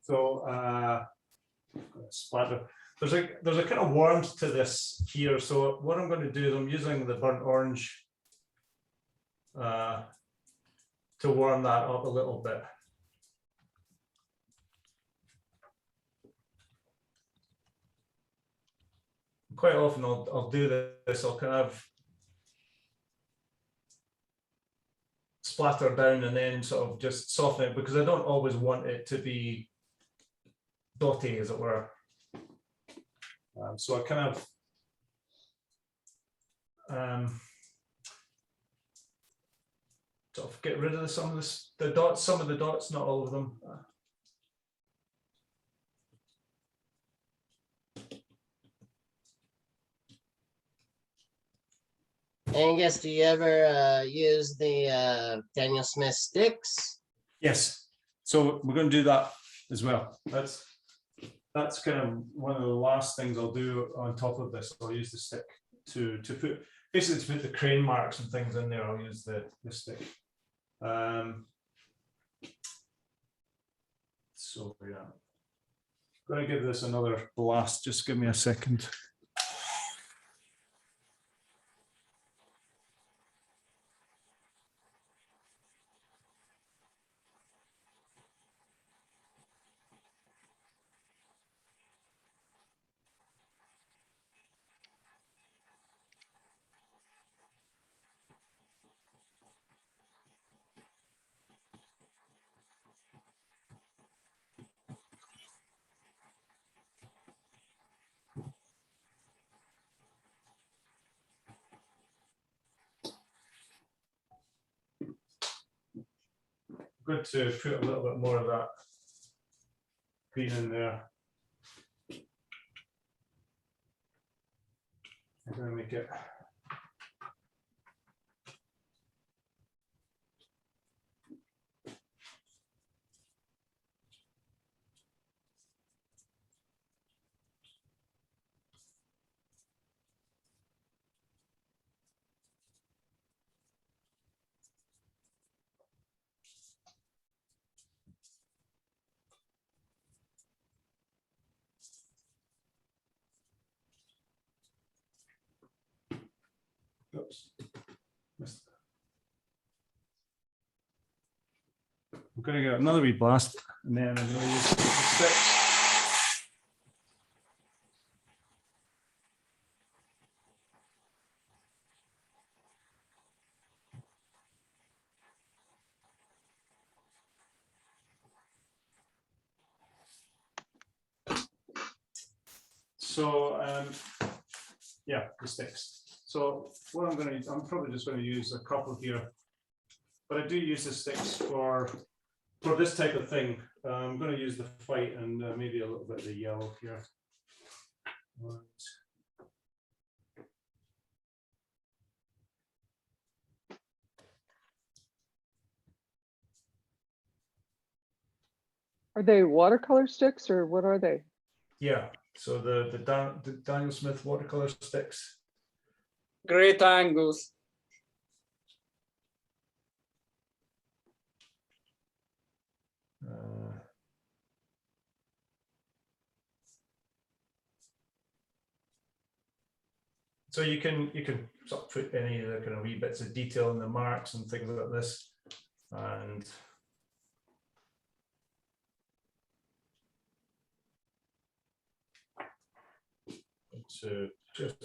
So splatter. There's a kind of warmth to this here. So what I'm going to do is I'm using the burnt orange to warm that up a little bit. Quite often I'll do this, I'll kind of splatter down and then sort of just soften it, because I don't always want it to be dotty, as it were. So I kind of sort of get rid of some of the dots, not all of them. Angus, do you ever use the Daniel Smith sticks? Yes. So we're going to do that as well. That's kind of one of the last things I'll do on top of this. I'll use the stick to put, basically to put the crane marks and things in there. I'll use the stick. So yeah, I'm going to give this another blast. Just give me a second. Good to put a little bit more of that green in there. I'm going to make it. Oops. Missed that. I'm going to get another wee blast, and then I'm going to use the stick. So yeah, the sticks. So what I'm probably just going to use a couple here, but I do use the sticks for this type of thing. I'm going to use the white and maybe a little bit of the yellow here. Are they watercolor sticks or what are they? Yeah, so the Daniel Smith watercolor sticks. Great, Angus. So you can sort of put any of the kind of wee bits of detail in the marks and things like this, and to just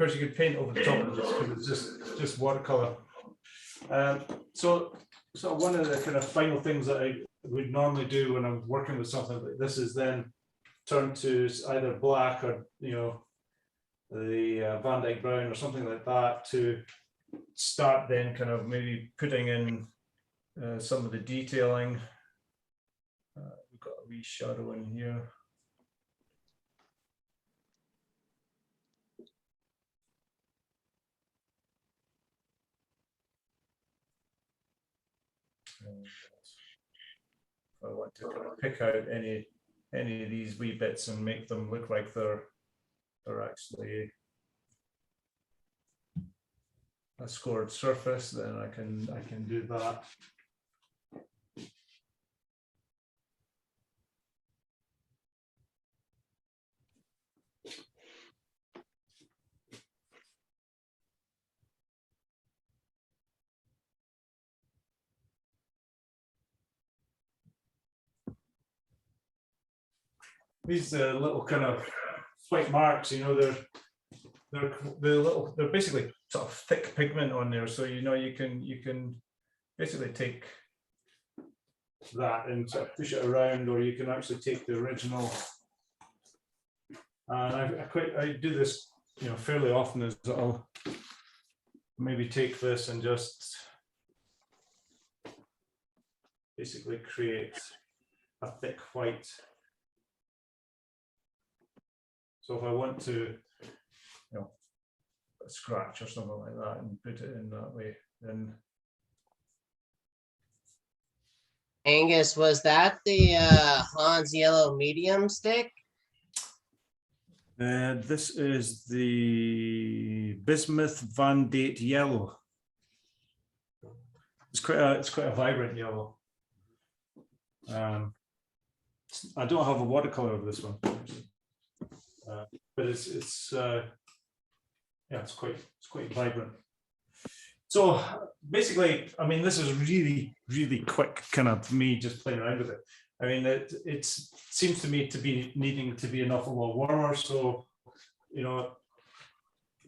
course, you could paint over the top of this because it's just watercolor. So one of the kind of final things that I would normally do when I'm working with something like this is then turn to either black or, you know, the Van Dyke brown or something like that to start then kind of maybe putting in some of the detailing. We've got a wee shadow in here. I want to kind of pick out any of these wee bits and make them look like they're actually a scored surface, then I can do that. These little kind of white marks, you know, they're basically sort of thick pigment on there, so you know you can basically take that and sort of push it around, or you can actually take the original. And I do this, you know, fairly often. Is I'll maybe take this and just basically create a thick white. So if I want to, you know, scratch or something like that and put it in that way, then. Angus, was that the Hans Yellow medium stick? This is the Bismuth Van Date Yellow. It's quite a vibrant yellow. I don't have a watercolor of this one. But it's quite vibrant. So basically, I mean, this is really quick, kind of me just playing around with it. I mean, it seems to me to be needing to be an awful lot warmer. So, you know,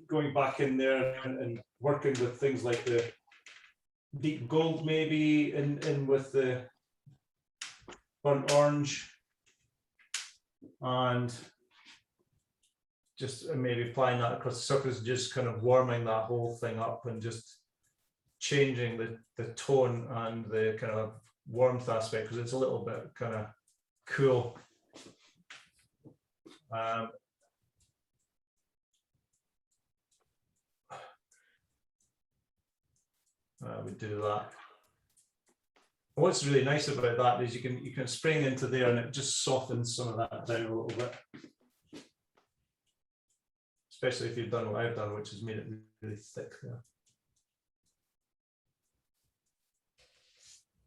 going back in there and working with things like the deep gold, maybe in with the burnt orange, and just maybe applying that across the surface, just kind of warming that whole thing up and just changing the tone and the kind of warmth aspect, because it's a little bit kind of cool. I would do that. What's really nice about that is you can spring into there and it just softens some of that down a little bit. Especially if you've done what I've done, which has made it really thick there.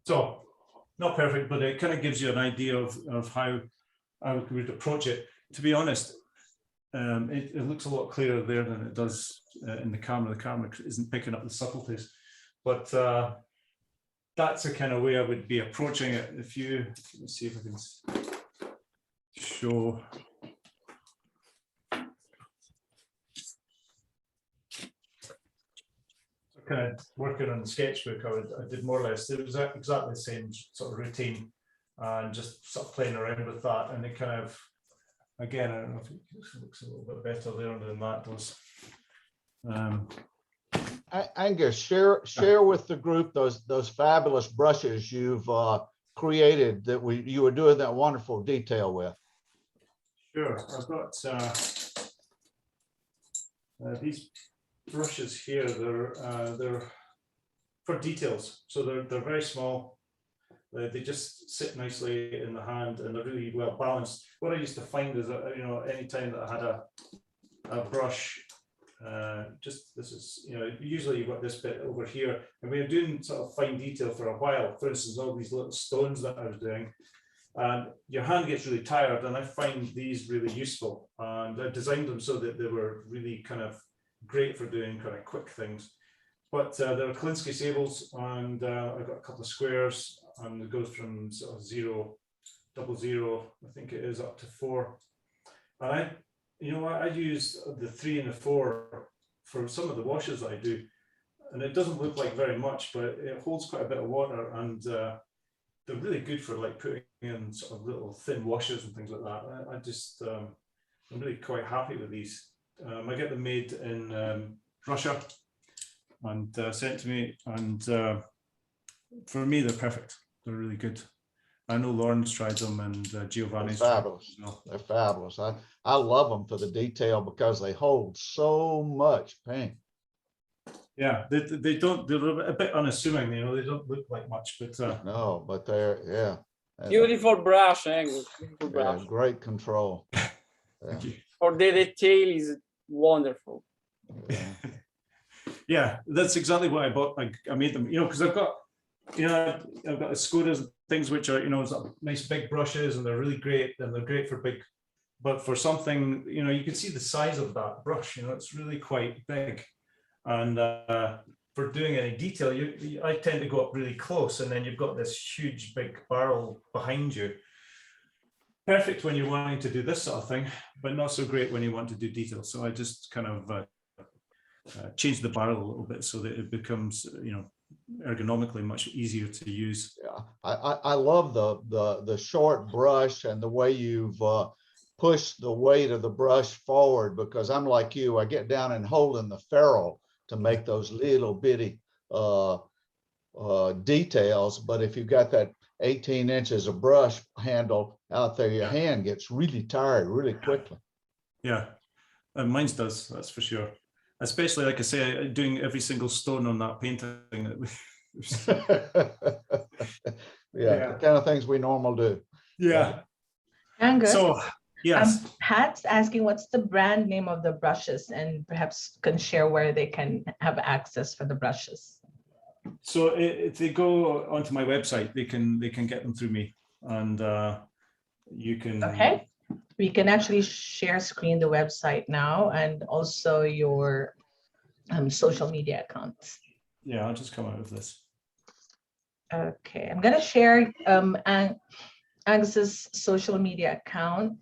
So, not perfect, but it kind of gives you an idea of how I would approach it. To be honest, it looks a lot clearer there than it does in the camera. The camera isn't picking up the subtleties, but that's the kind of way I would be approaching it. If you, let's see if I can show. Kind of working on the sketchbook, I did more or less, it was exactly the same sort of routine and just sort of playing around with that. And it kind of, again, I don't know if it looks a little bit better there than that does. Angus, share with the group those fabulous brushes you've created that you were doing that wonderful detail with. Sure, I've got these brushes here. They're for details, so they're very small. They just sit nicely in the hand and they're really well balanced. What I used to find is that, you know, anytime that I had a brush, just this is, you know, usually you've got this bit over here, and we were doing sort of fine detail for a while. For instance, all these little stones that I was doing, and your hand gets really tired, and I find these really useful. And I designed them so that they were really kind of great for doing kind of quick things. But there are Kolinsky sables, and I've got a couple of squares, and it goes from sort of 0, 00, I think it is, up to 4. And I use the 3 and the 4 for some of the washes that I do, and it doesn't look like very much, but it holds quite a bit of water, and they're really good for like putting in sort of little thin washes and things like that. I just, I'm really quite happy with these. I get them made in Russia and sent to me, and for me, they're perfect. They're really good. I know Lauren's tried them, and Giovanni's They're tried fabulous. them as well. They're fabulous. I love them for the detail because they hold so much paint. Yeah, they don't, they're a bit unassuming, you know, they don't look like much, but No, but they're, yeah. Beautiful brush, Angus. Beautiful Yeah, brush. great control. Yeah. thank you. For the detail is wonderful. Yeah. Yeah, that's exactly what I bought. I made them, you know, because I've got, you know, I've got Skodas and things which are, you know, nice big brushes, and they're really great, and they're great for big, but for something, you know, you can see the size of that brush, you know, it's really quite big. And for doing any detail, I tend to go up really close, and then you've got this huge big barrel behind you. Perfect when you're wanting to do this sort of thing, but not so great when you want to do detail. So I just kind of change the barrel a little bit so that it becomes, you know, ergonomically much easier to use. Yeah, I love the short brush and the way you've pushed the weight of the brush forward, because I'm like you, I get down and holding the ferrule to make those little bitty details. But if you've got that 18 inches of brush handle out there, your hand gets really tired really quickly. Yeah, and mine does, that's for sure. Especially, like I say, doing every single stone on that painting. Yeah, the kind of things we normally do. Yeah. Angus, So, yes. Pat's asking what's the brand name of the brushes, and perhaps can share where they can have access for the brushes. So if they go onto my website, they can get them through me, and you can. Okay, we can actually share screen the website now, and also your social media accounts. Yeah, I'll just come out of this. Okay, I'm gonna share Angus's social media accounts.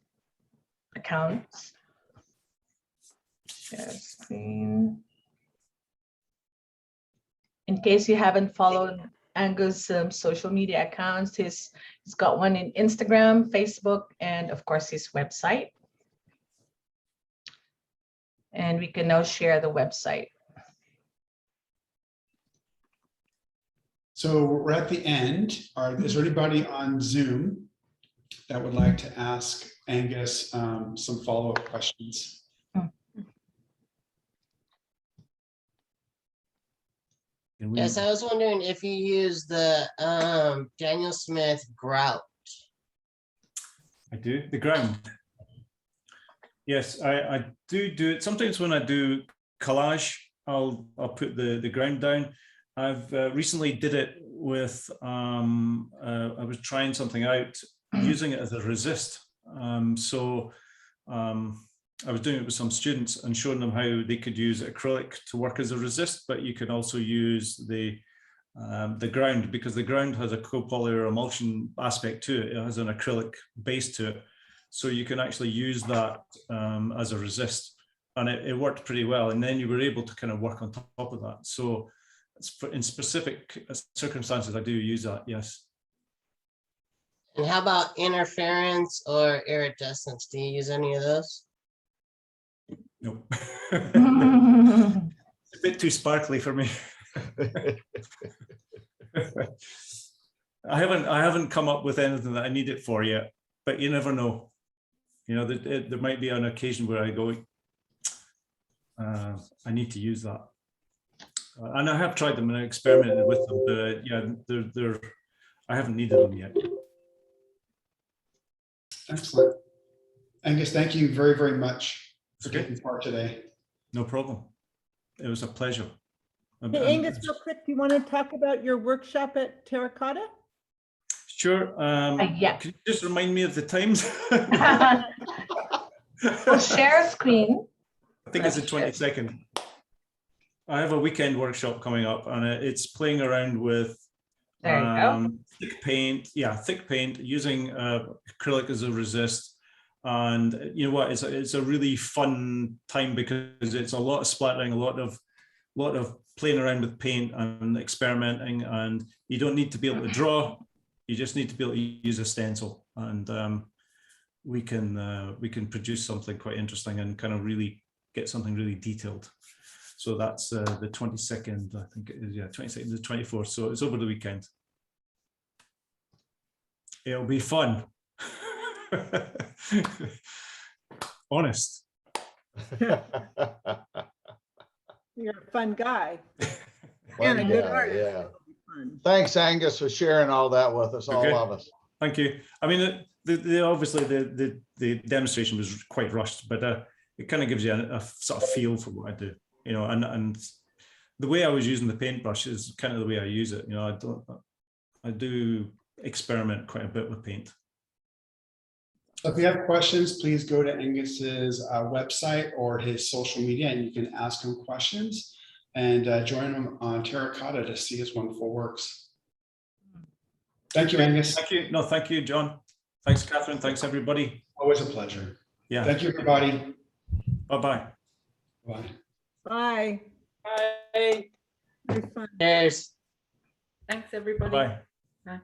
Share screen. In case you haven't followed Angus' social media accounts, he's got one in Instagram, Facebook, and of course his website. And we can now share the website. So we're at the end. Is there anybody on Zoom that would like to ask Angus some follow-up questions? Yes, I was wondering if you use the Daniel Smith grout. I do, the ground. Yes, I do it. Sometimes when I do collage, I'll put the ground down. I've recently did it with, I was trying something out using it as a resist. I was doing it with some students and showing them how they could use acrylic to work as a resist, but you can also use the ground, because the ground has a copolymer emulsion aspect to it. It has an acrylic base to it. So you can actually use that as a resist, and it worked pretty well. And then you were able to kind of work on top of that. So in specific circumstances, I do use that, yes. And how about interference or iridescence? Do you use any of those? Nope. It's a bit too sparkly for me. I haven't come up with anything that I need it for yet, but you never know. You know, there might be an occasion where I go, I need to use that. And I have tried them and I experimented with them, but yeah, I haven't needed them yet. Excellent. Angus, thank you very, very much for taking part today. No problem. It was a pleasure. Hey, Angus, real quick, do you want to talk about your workshop at Terracotta? Sure. Yeah. Can you just remind me of the times? We'll share a screen. I think it's the 22nd. I have a weekend workshop coming up, and it's playing around with There you go. thick paint. Yeah, thick paint, using acrylic as a resist, And you know what, it's a really fun time because it's a lot of splattering, a lot of playing around with paint and experimenting, and you don't need to be able to draw, you just need to be able to use a stencil, and we can produce something quite interesting and kind of really get something really detailed. So that's the 22nd, I think it is, yeah, 22nd to 24th, so it's over the weekend. It'll be fun. Honest. You're a fun guy. Fun And a good guy, artist. yeah. Thanks, Angus, for sharing all that with us, all Okay. of us. Thank you. I mean, obviously the demonstration was quite rushed, but it kind of gives you a sort of feel for what I do, you know, and the way I was using the paintbrush is kind of the way I use it. You know, I do experiment quite a bit with paint. So if you have questions, please go to Angus's website or his social media, and you can ask him questions and join him on Terracotta to see his wonderful works. Thank you, Angus. Thank you. No, thank you, John. Thanks, Catherine. Thanks, everybody. Always a pleasure. Yeah. Thank you, everybody. Bye-bye. Bye. Bye. Bye. Very fun. Cheers. Thanks, everybody. Bye. Bye.